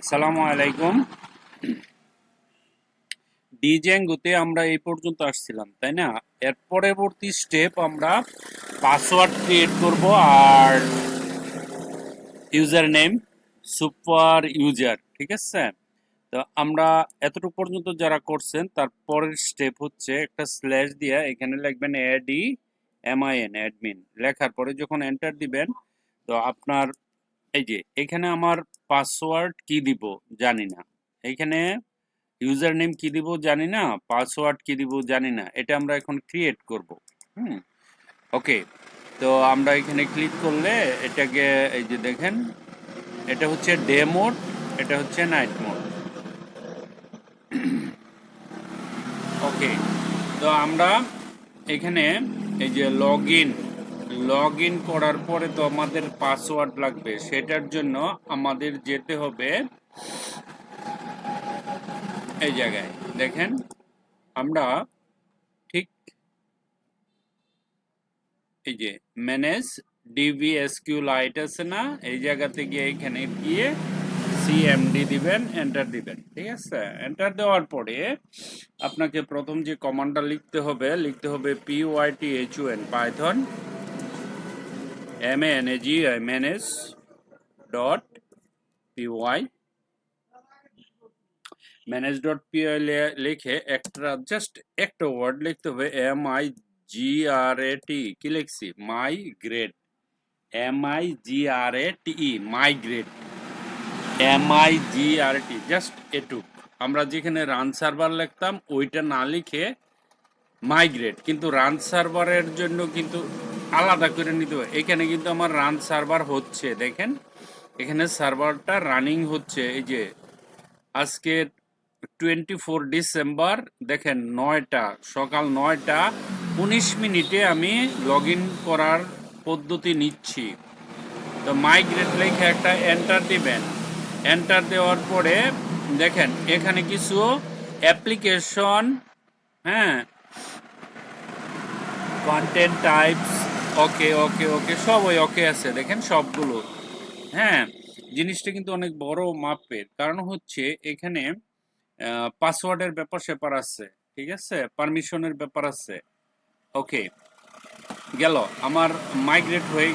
আসসালামু আলাইকুম। ডিজেঙ্গুতে আমরা এই পর্যন্ত আসছিলাম, তাই না? এর পরবর্তী স্টেপ আমরা পাসওয়ার্ড ক্রিয়েট করব আর ইউজার নেম সুপার ইউজার, ঠিক আছে? তো আমরা এতটুকু পর্যন্ত যারা করছেন তার পরের স্টেপ হচ্ছে একটা স্ল্যাশ দিয়ে এখানে লিখবেন ADMIN অ্যাডমিন। লেখার পরে যখন এন্টার দিবেন তো আপনার এই যে এখানে আমার পাসওয়ার্ড কি দিব জানি না, এখানে ইউজার নেম কি দিব জানি না, পাসওয়ার্ড কি দিব জানি না, এটা আমরা এখন ক্রিয়েট করব। হুম, ওকে। তো আমরা এখানে ক্লিক করলে এটাকে এই যে দেখেন, এটা হচ্ছে ডে মোড, এটা হচ্ছে নাইট মোড। ওকে, তো আমরা এখানে এই যে লগ ইন করার পরে তো আমাদের পাসওয়ার্ড লাগবে, সেটার জন্য আমাদের যেতে হবে এই জায়গায়। দেখেন আমরা ঠিক এই যে ম্যানেজ ডিভিএসকিউ লাইট আছে না, এই জায়গাতে গিয়ে এখানে গিয়ে সিএমডি দিবেন, এন্টার দিবেন। ঠিক আছে, এন্টার দেওয়ার পরে আপনাকে প্রথম যে কমান্ডটা লিখতে হবে PYTHUN Python MANAGE manage dot PY manage dot PY লিখে একটা জাস্ট একটা ওয়ার্ড লিখতে হবে MIGRAT। কি লিখছি? Migrate, MIGRATE migrate, MIGRT just এটুক। আমরা যেখানে রান সার্ভার লিখতাম ওইটা না লিখে মাইগ্রেট, কিন্তু রান সার্ভারের জন্য কিন্তু আলাদা করে নিতে হবে। এখানে কিন্তু আমার রান সার্ভার হচ্ছে, দেখেন এখানে সার্ভারটা রানিং হচ্ছে। এই যে আজকে 24 ডিসেম্বর, দেখেন সকাল 9টা 19 মিনিটে আমি লগ ইন করার পদ্ধতি নিচ্ছি। তো মাইগ্রেট লিখে একটা এন্টার দিবেন। এন্টার দেওয়ার পরে দেখেন এখানে কিছু অ্যাপ্লিকেশন, হ্যাঁ, কন্টেন্ট টাইপস, ওকে ওকে ওকে সবই ওকে আছে, দেখেন সবগুলো। হ্যাঁ, জিনিসটা কিন্তু অনেক বড় মাপের, কারণ হচ্ছে এখানে পাসওয়ার্ডের ব্যাপার স্যাপার আছে, ঠিক আছে, পারমিশনের ব্যাপার আছে। ওকে, গেল আমার মাইগ্রেট হয়ে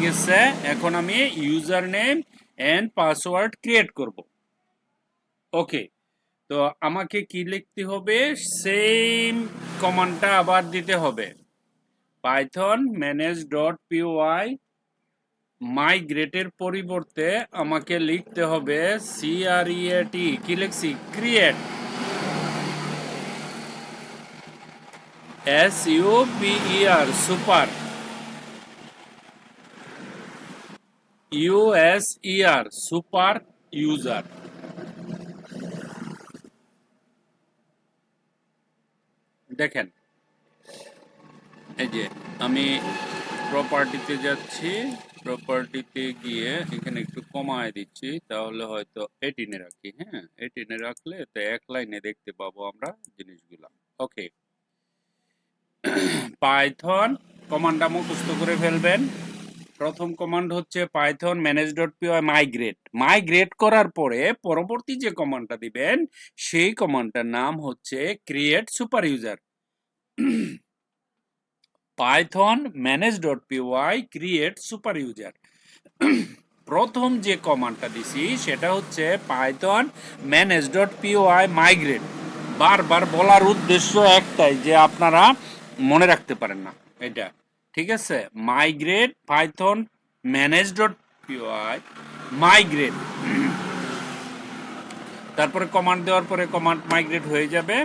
গেছে। এখন আমি username and password create করব। ওকে, তো আমাকে কি লিখতে হবে? সেম কমান্ডটা আবার দিতে হবে, পাইথন ম্যানেজ ডট পিওয়াই মাইগ্রেটের পরিবর্তে আমাকে লিখতে হবে CREAT। কি লিখছি? Create, SUPER super, USER super user. দেখেন এই যে আমি প্রপার্টিতে যাচ্ছি, প্রপার্টিতে গিয়ে এখানে একটু কমায় দিচ্ছি, তাহলে হয়তো 18-এ রাখি। হ্যাঁ, 18-এ রাখলে তো এক লাইনে দেখতে পাবো আমরা জিনিসগুলা। ওকে, পাইথন কমান্ডটা মুখস্থ করে ফেলবেন। প্রথম কমান্ড হচ্ছে Python manage dot PY migrate করার পরে পরবর্তী যে কমান্ডটা দিবেন সেই কমান্ডটার নাম হচ্ছে create super user. Python manage dot PY create super user. প্রথম যে কমান্ডটা দিছি সেটা হচ্ছে Python manage dot PY migrate. বারবার বলার উদ্দেশ্য একটাই, যে আপনারা মনে রাখতে পারেন না এটা, ঠিক আছে? Migrate Python manage dot PY migrate, তারপরে কমান্ড দেওয়ার পরে কমান্ড মাইগ্রেট হয়ে যাবে।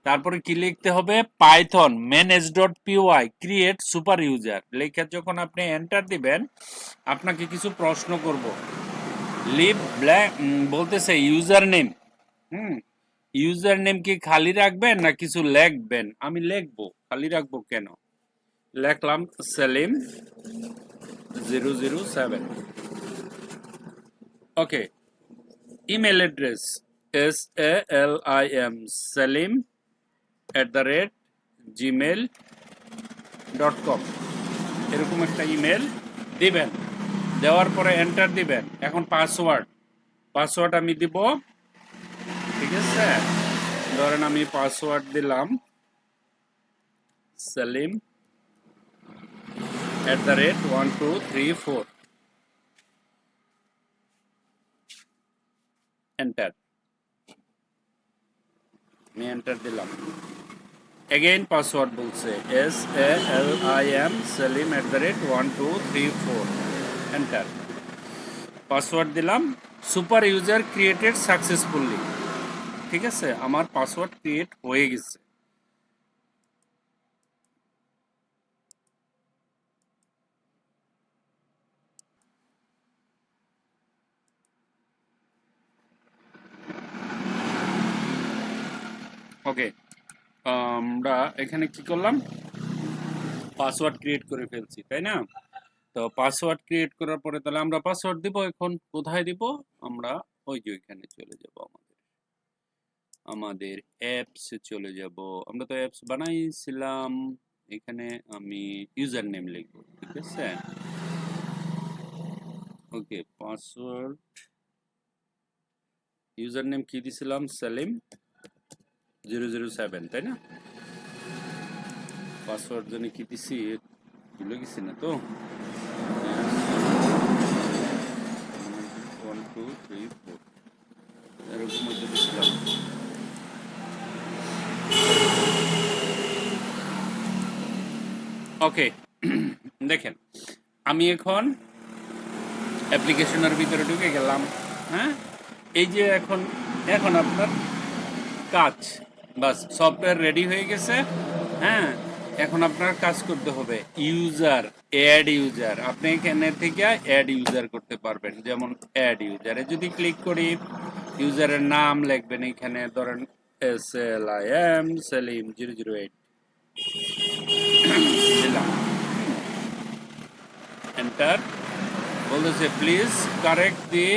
তারপরে কি লিখতে হবে? Python manage dot PY create super user. লেখা যখন আপনি এন্টার দিবেন আপনাকে কিছু প্রশ্ন করব। লিভ ব্ল্যাঙ্ক বলতেছে ইউজার নেম। হুম, ইউজার নেম কি খালি রাখবেন না কিছু লিখবেন? আমি লিখবো, খালি রাখবো কেন? লিখলাম সেলিম 007। ওকে, ইমেল অ্যাড্রেস SALIM salim@gmail.com, এরকম একটা ইমেল দিবেন। দেওয়ার পরে এন্টার দিবেন। এখন পাসওয়ার্ড আমি দিব, ঠিক আছে। ধরেন আমি পাসওয়ার্ড দিলাম সেলিম @1234, এন্টার। আমি এন্টার দিলাম। এগেইন পাসওয়ার্ড বলছে SALIM সেলিম @1234, এন্টার। পাসওয়ার্ড দিলাম। সুপার ইউজার ক্রিয়েটেড সাকসেসফুলি, ঠিক আছে, আমার পাসওয়ার্ড ক্রিয়েট হয়ে গেছে। ওকে, আমরা এখানে কি করলাম, পাসওয়ার্ড ক্রিয়েট করে ফেলছি, তাই না? তো পাসওয়ার্ড ক্রিয়েট করার পরে তাহলে আমরা পাসওয়ার্ড দিব। এখন কোথায় দিব? আমরা ওই যে ওইখানে চলে যাব, আমাদের অ্যাপসে চলে যাব। আমরা তো অ্যাপস বানাইছিলাম। এখানে আমি ইউজার নেম লিখব, ঠিক আছে। ওকে, পাসওয়ার্ড, ইউজার নেম কি দিছিলাম? সেলিম 007, তাই না? পাসওয়ার্ড জন্য কি দিছি ভুলে গেছি না তো? 1 2 3 4 এরকম মধ্যে দিছিলাম। ওকে, দেখেন আমি এখন অ্যাপ্লিকেশনের ভিতরে ঢুকে গেলাম। হ্যাঁ, এই যে এখন এখন আপনার কাজ, বাস সফটওয়্যার রেডি হয়ে গেছে। হ্যাঁ, এখন আপনার কাজ করতে হবে ইউজার, অ্যাড ইউজার। আপনি এখানে থেকে অ্যাড ইউজার করতে পারবেন। যেমন অ্যাড ইউজারে যদি ক্লিক করি, ইউজারের নাম লিখবেন এখানে, ধরেন SLIM সেলিম 008 দিলাম, এন্টার। বলতেছে please correct the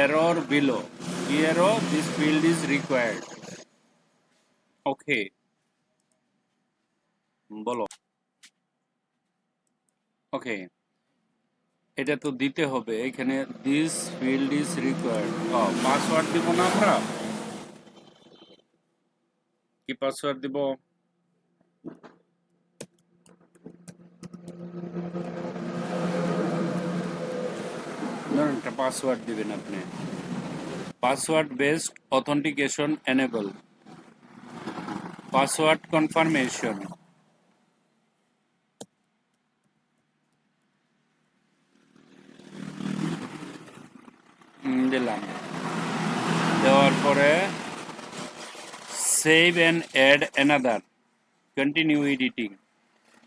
error below, কি error? This field is required. Okay, বলো। ওকে, এটা তো দিতে হবে এখানে, this field is required. Password দিব না আমরা? কি পাসওয়ার্ড দিব? ধরুন একটা পাসওয়ার্ড দিবেন আপনি। Password based authentication enable, password confirmation দিলাম। দেওয়ার পরে save and add another, continue editing.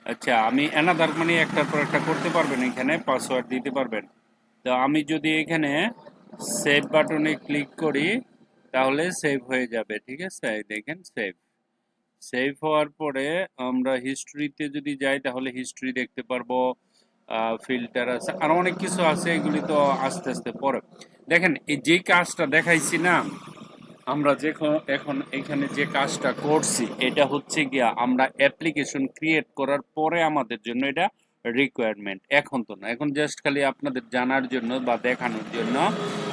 আচ্ছা, আমি অ্যানাদার মানে একটার পর একটা করতে পারবেন, এখানে পাসওয়ার্ড দিতে পারবেন। তো আমি যদি এখানে সেভ বাটনে ক্লিক করি তাহলে সেভ হয়ে যাবে, ঠিক আছে। এই দেখেন সেভ। সেভ হওয়ার পরে আমরা হিস্ট্রিতে যদি যাই তাহলে হিস্ট্রি দেখতে পারবো, ফিল্টার আছে, আরো অনেক কিছু আছে, এগুলি তো আস্তে আস্তে পরে। দেখেন এই যে কাজটা দেখাইছি না, আমরা যে এখন এখানে যে কাজটা করছি, এটা হচ্ছে গিয়া আমরা অ্যাপ্লিকেশন ক্রিয়েট করার পরে আমাদের জন্য এটা রিকোয়ারমেন্ট। এখন তো না, এখন জাস্ট খালি আপনাদের জানার জন্য বা দেখানোর জন্য।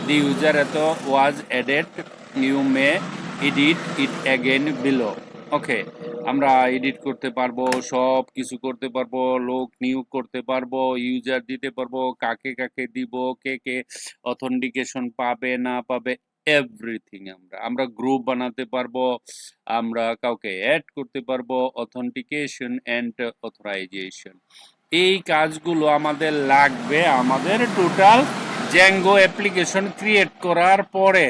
The user at was added, you may edit it again below. Okay, আমরা এডিট করতে পারবো, সব কিছু করতে পারবো, লোক নিয়োগ করতে পারবো, ইউজার দিতে পারবো, কাকে কাকে দিব, কে কে অথেন্টিকেশন পাবে না পাবে, এভরিথিং। আমরা গ্রুপ বানাতে পারবো, আমরা কাউকে অ্যাড করতে পারবো, অথেন্টিকেশন এন্ড অথরাইজেশন। এই কাজগুলো আমাদের লাগবে আমাদের টোটাল জ্যাঙ্গো অ্যাপ্লিকেশন ক্রিয়েট করার পরে।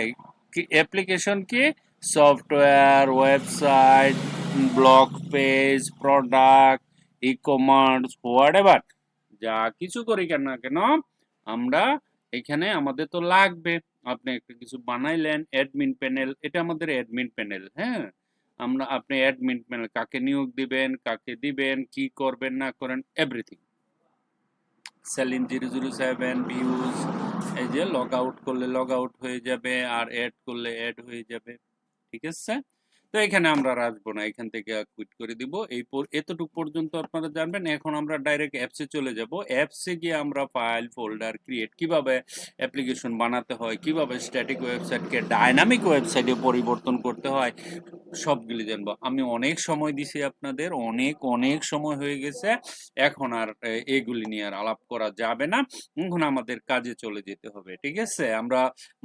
অ্যাপ্লিকেশন কি? Software, website, blog page, product, e commerce, what ever, যা কিছু করি কেন না কেন আমরা এখানে আমাদের তো লাগবে। আপনি একটা কিছু বানাইলেন, অ্যাডমিন প্যানেল, এটা আমাদের অ্যাডমিন প্যানেল। হ্যাঁ, আপনি অ্যাডমিন প্যানেল কাকে নিয়োগ দিবেন, কাকে দিবেন, কি করবেন না করেন, এভরিথিং। সেলিম 007 ভিউজ, এই যে লগ আউট করলে লগ আউট হয়ে যাবে, আর অ্যাড করলে অ্যাড হয়ে যাবে, ঠিক আছে। তো এখানে আমরা আর আসবো না, এখান থেকে কুইট করে দিব। এতটুকু পর্যন্ত আপনারা জানবেন। এখন আমরা ডাইরেক্ট অ্যাপসে চলে যাব। অ্যাপসে গিয়ে আমরা ফাইল ফোল্ডার ক্রিয়েট, কিভাবে অ্যাপ্লিকেশন বানাতে হয়, কিভাবে স্ট্যাটিক ওয়েবসাইটকে ডাইনামিক ওয়েবসাইটে পরিবর্তন করতে হয়, সবগুলি জানবো। আমি অনেক সময় দিছি আপনাদের, অনেক সময় হয়ে গেছে। এখন আর এগুলি নিয়ে আর আলাপ করা যাবে না। এখন আমাদের কাজে চলে যেতে হবে, ঠিক আছে? আমরা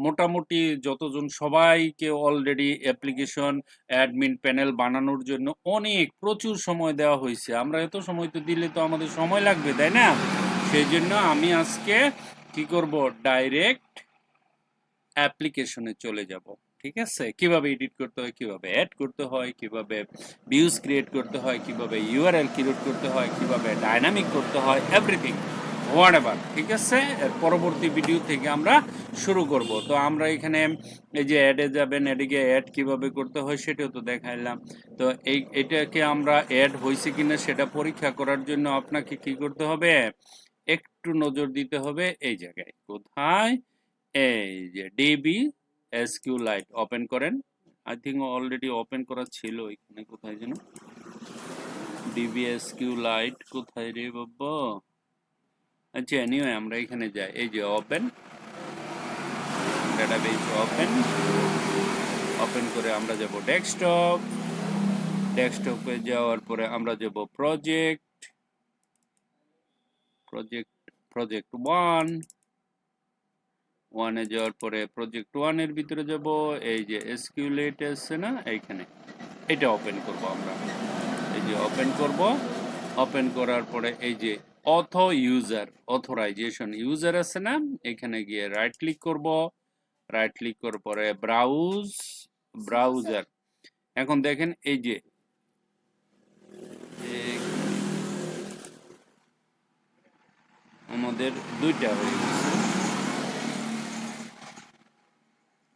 মোটামুটি যতজন সবাইকে অলরেডি অ্যাপ্লিকেশন অ্যাডমিন প্যানেল বানানোর জন্য প্রচুর সময় দেওয়া হয়েছে। আমরা এত সময় তো দিলে তো আমাদের সময় লাগবে, তাই না? সেই জন্য আমি আজকে কি করব, ডাইরেক্ট অ্যাপ্লিকেশনে চলে যাব। ঠিক আছে? কিভাবে এডিট করতে হয়, কিভাবে অ্যাড করতে হয়, কিভাবে ভিউজ ক্রিয়েট করতে হয়, কিভাবে ইউআরএল ক্রিয়েট করতে হয়, কিভাবে ডাইনামিক করতে হয়, এভরিথিং হোয়াটএভার। ঠিক আছে? এর পরবর্তী ভিডিও থেকে আমরা শুরু করব। তো আমরা এখানে এই যে অ্যাডে যাবেন, অ্যাডে গিয়ে অ্যাড কিভাবে করতে হয় সেটাও তো দেখাইলাম। তো এটাকে আমরা অ্যাড হয়েছে কিনা সেটা পরীক্ষা করার জন্য আপনাকে কি করতে হবে, একটু নজর দিতে হবে এই জায়গায়। কোথায়? এই যে ডিবি এসকিউলাইট ওপেন করেন। আই থিঙ্ক অলরেডি ওপেন করা ছিল। এখানে কোথায় যেন ডিবি এসকিউলাইট, কোথায় রে বাবা? আচ্ছা, এনিওয়ে আমরা এখানে যাই। এই যে ওপেন ডাটাবেস, ওপেন করে আমরা যাব ডেস্কটপ। ডেস্কটপে যাওয়ার পরে আমরা যাব প্রজেক্ট 1 যাওয়ার পরে প্রজেক্ট 1 এর ভিতরে যাব। এই যে এসকিউলেট আছে না, এইখানে এটা ওপেন করব আমরা। এই যে ওপেন করব। ওপেন করার পরে এই যে অথরাইজেশন ইউজার আছে না, এখানে গিয়ে রাইট ক্লিক করব। রাইট ক্লিক করার পরে ব্রাউজার। এখন দেখেন এই যে আমাদের দুইটা হয়ে গেছে।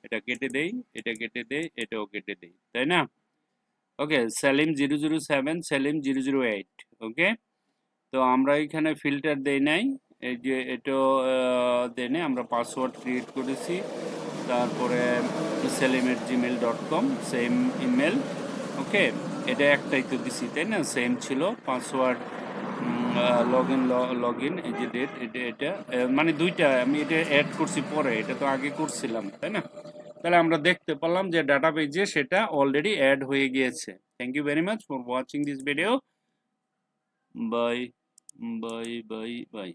এটা কেটে দেই, এটা কেটে দেই, এটাও কেটে দেই, তাই না? ওকে, সেলিম 007, সেলিম 008। ওকে, তো আমরা এখানে ফিল্টার দেই নাই। এই যে এটাও দেই নাই, আমরা পাসওয়ার্ড ক্রিয়েট করেছি। তারপরে selim@gmail.com সেম ইমেল। ওকে, এটা একটাই তো দিছি, তাই না? সেম ছিল পাসওয়ার্ড। লগ ইন এই যে ডেট, এটা মানে দুইটা আমি এটা অ্যাড করছি পরে, এটা তো আগে করছিলাম, তাই না? তাহলে আমরা দেখতে পেলাম যে ডাটাবেজে সেটা অলরেডি অ্যাড হয়ে গিয়েছে। Thank you very much for watching this video. Bye bye bye by.